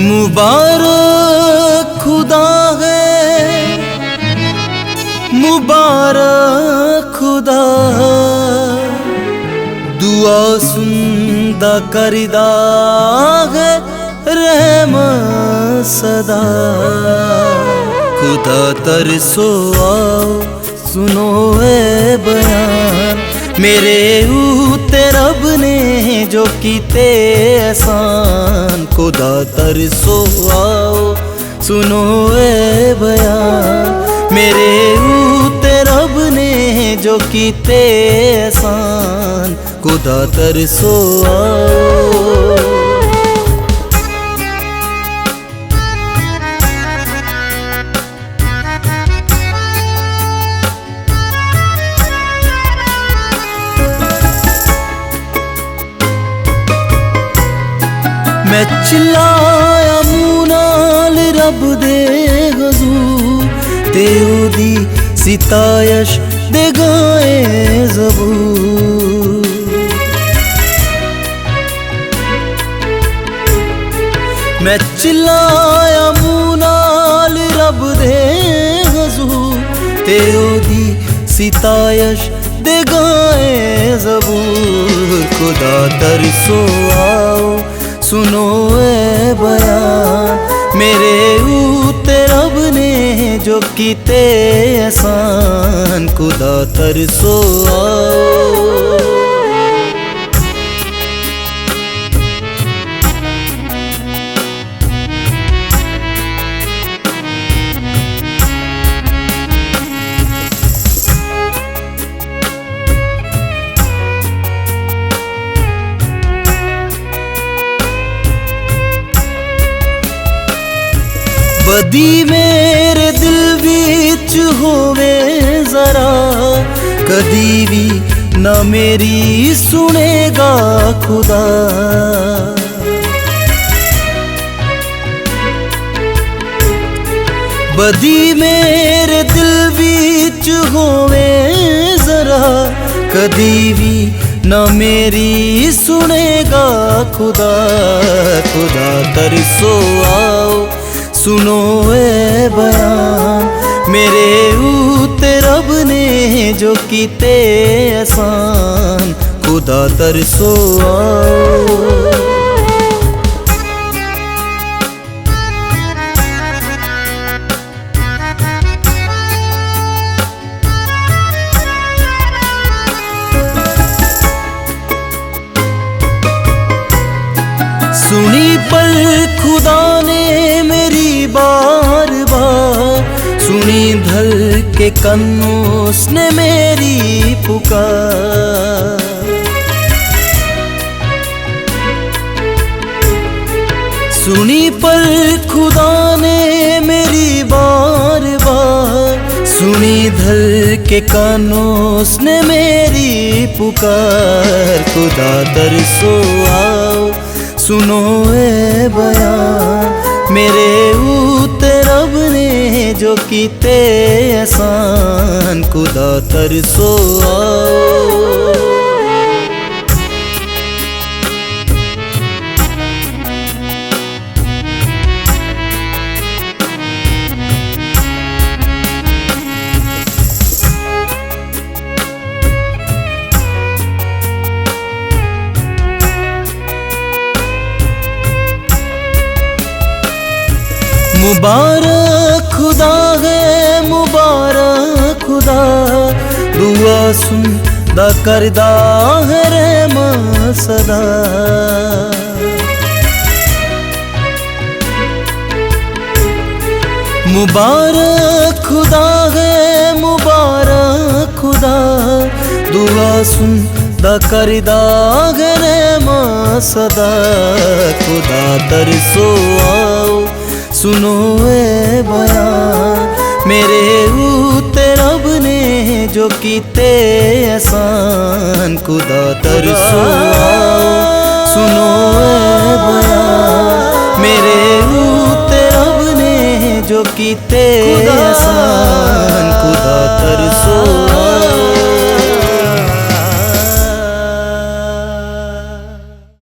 मुबारक खुदा है, मुबारक खुदा, दुआ सुनदा करदा है रहमत सदा। खुदा तरसो आओ सुनो ए बयान, मेरे ऊते रब ने जो कीते एहसान। खुदा तरसो आओ सुनो ए बयान, मेरे ऊते रब ने जो कीते एहसान। खुदा तरसो आओ। मैं चिल्लाया मूंह नाल रब दे हुजूर, ते ओदी सितायश दे गाए ज़बूर। मैं चिल्लाया मूंह नाल रब दे हुजूर, ते ओदी सितायश दे गाए ज़बूर। खुदा तरसो आओ सुनो ए बयान, मेरे ऊते रब ने जो कीते एहसान। खुदा तरसो आओ। बदी मेरे दिल विच होवे जरा, कदी भी ना मेरी सुनेगा खुदा। बदी मेरे दिल विच होवे जरा, कदी भी ना मेरी सुनेगा खुदा। खुदा तरसो आओ सुनो ए बयान, मेरे ऊते रब ने जो कीते एहसान। खुदा तरसो आओ। सुनी पर खुदा ने मेरी बार बार, सुनी धल के कन्नों उसने मेरी पुकार। सुनी पर खुदा ने मेरी बार बार, सुनी धल के कानों उसने मेरी पुकार। खुदा तरसो आओ सुनो ए बयान, मेरे ऊते रब ने जो कीते एहसान। खुदा तरसो आओ। मुबारक खुदा है, मुबारक खुदा, दुआ सुनदा करदा है रहमत सदा। मुबारक खुदा है, मुबारक खुदा, दुआ सुनदा करदा है रहमत सदा। खुदा तरसो आओ सुनो ए बयान, मेरे ऊते रब ने जो कीते एहसान। खुदा तरसो आओ सुनो ए बयान, मेरे ऊते रब ने जो कीते एहसान। खुदा तरसो आओ।